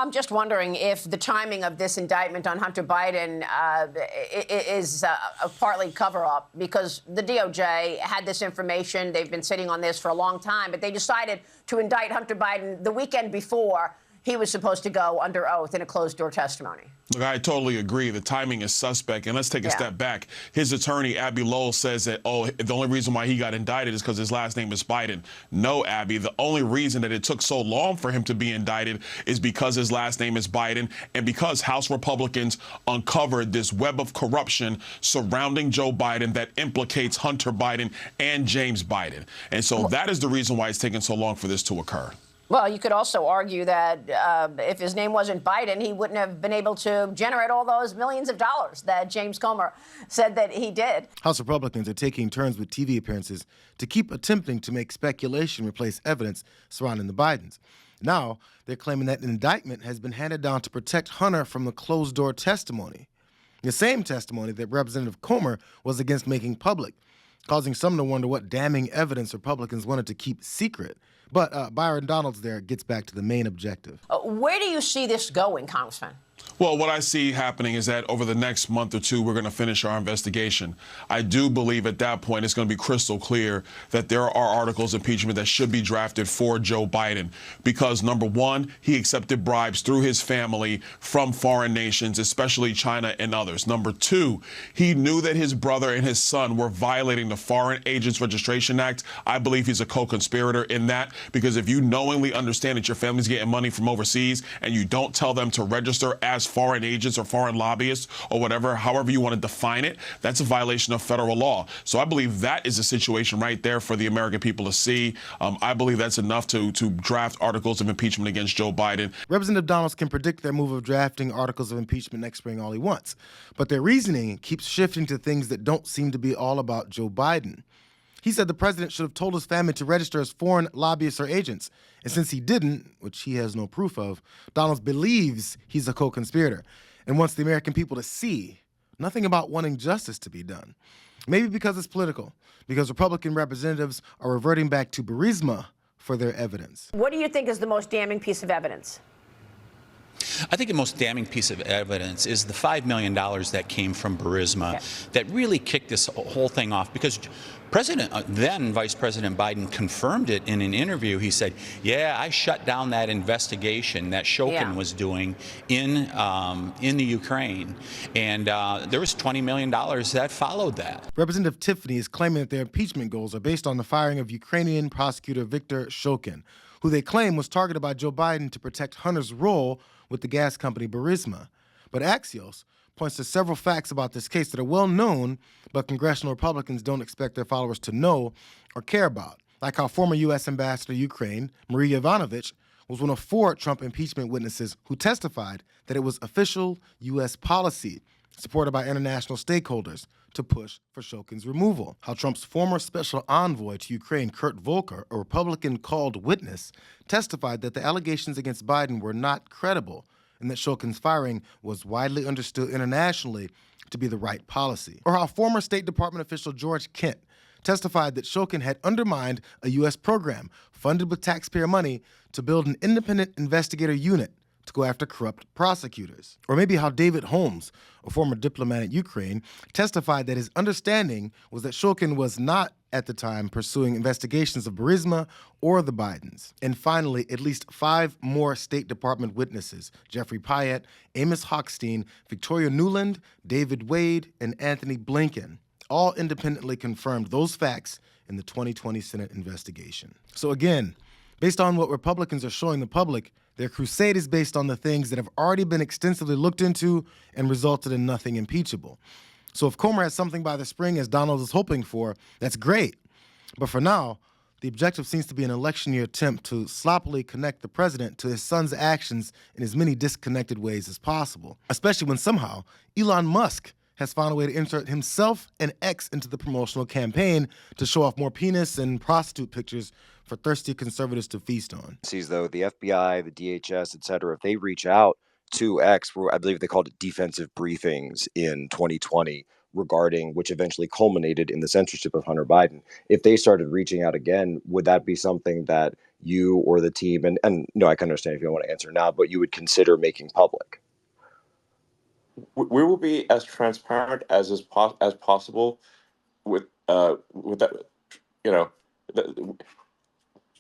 I'm just wondering if the timing of this indictment on Hunter Biden is a partly cover-up, because the DOJ had this information. They've been sitting on this for a long time, but they decided to indict Hunter Biden the weekend before he was supposed to go under oath in a closed-door testimony. Look, I totally agree. The timing is suspect. And let's take a step back. His attorney, Abby Lowell, says that, the only reason why he got indicted is because his last name is Biden. No, Abby, the only reason that it took so long for him to be indicted is because his last name is Biden and because House Republicans uncovered this web of corruption surrounding Joe Biden that implicates Hunter Biden and James Biden. And so that is the reason why it's taken so long for this to occur. Well, you could also argue that if his name wasn't Biden, he wouldn't have been able to generate all those millions of dollars that James Comer said that he did. House Republicans are taking turns with TV appearances to keep attempting to make speculation replace evidence surrounding the Bidens. Now, they're claiming that an indictment has been handed down to protect Hunter from the closed-door testimony, the same testimony that Representative Comer was against making public, causing some to wonder what damning evidence Republicans wanted to keep secret. But Byron Donalds there gets back to the main objective. Where do you see this going, Congressman? Well, what I see happening is that over the next month or two, we're going to finish our investigation. I do believe at that point it's going to be crystal clear that there are articles of impeachment that should be drafted for Joe Biden because, number one, he accepted bribes through his family from foreign nations, especially China and others. Number two, he knew that his brother and his son were violating the Foreign Agents Registration Act. I believe he's a co-conspirator in that because if you knowingly understand that your family's getting money from overseas and you don't tell them to register as foreign agents or foreign lobbyists or whatever, however you want to define it, that's a violation of federal law. So I believe that is a situation right there for the American people to see. I believe that's enough to draft articles of impeachment against Joe Biden. Representative Donalds can predict their move of drafting articles of impeachment next spring all he wants, but their reasoning keeps shifting to things that don't seem to be all about Joe Biden. He said the president should have told his family to register as foreign lobbyists or agents. And since he didn't, which he has no proof of, Donalds believes he's a co-conspirator and wants the American people to see nothing about wanting justice to be done. Maybe because it's political, because Republican representatives are reverting back to Burisma for their evidence. What do you think is the most damning piece of evidence? I think the most damning piece of evidence is the $5 million that came from Burisma that really kicked this whole thing off because then Vice President Biden confirmed it in an interview. He said, yeah, I shut down that investigation that Shokin was doing in the Ukraine. And there was $20 million that followed that. Representative Tiffany is claiming that their impeachment goals are based on the firing of Ukrainian prosecutor Viktor Shokin, who they claim was targeted by Joe Biden to protect Hunter's role with the gas company Burisma. But Axios points to several facts about this case that are well known, but congressional Republicans don't expect their followers to know or care about, like how former U.S. Ambassador to Ukraine, Maria Bartiromo, was one of 4 Trump impeachment witnesses who testified that it was official U.S. policy, supported by international stakeholders, to push for Shokin's removal. How Trump's former special envoy to Ukraine, Kurt Volker, a Republican-called witness, testified that the allegations against Biden were not credible and that Shokin's firing was widely understood internationally to be the right policy. Or how former State Department official George Kent testified that Shokin had undermined a U.S. program funded with taxpayer money to build an independent investigator unit to go after corrupt prosecutors. Or maybe how David Holmes, a former diplomat at Ukraine, testified that his understanding was that Shokin was not, at the time, pursuing investigations of Burisma or the Bidens. And finally, at least 5 more State Department witnesses, Jeffrey Pyatt, Amos Hochstein, Victoria Nuland, David Wade, and Anthony Blinken, all independently confirmed those facts in the 2020 Senate investigation. So again, based on what Republicans are showing the public, their crusade is based on the things that have already been extensively looked into and resulted in nothing impeachable. So if Comer has something by the spring, as Donald is hoping for, that's great. But for now, the objective seems to be an election year attempt to sloppily connect the president to his son's actions in as many disconnected ways as possible, especially when somehow Elon Musk has found a way to insert himself and X into the promotional campaign to show off more penis and prostitute pictures for thirsty conservatives to feast on. Sees though the FBI, the DHS, et cetera, if they reach out to X, I believe they called it defensive briefings in 2020, regarding, which eventually culminated in the censorship of Hunter Biden, if they started reaching out again, would that be something that you or the team, and no, I can understand if you don't want to answer now, but you would consider making public? We will be as transparent as possible with that, you know.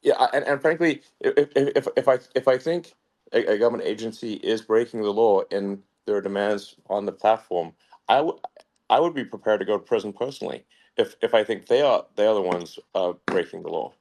Yeah, and frankly, if I think a government agency is breaking the law in their demands on the platform, I would be prepared to go to prison personally if I think they are the ones breaking the law.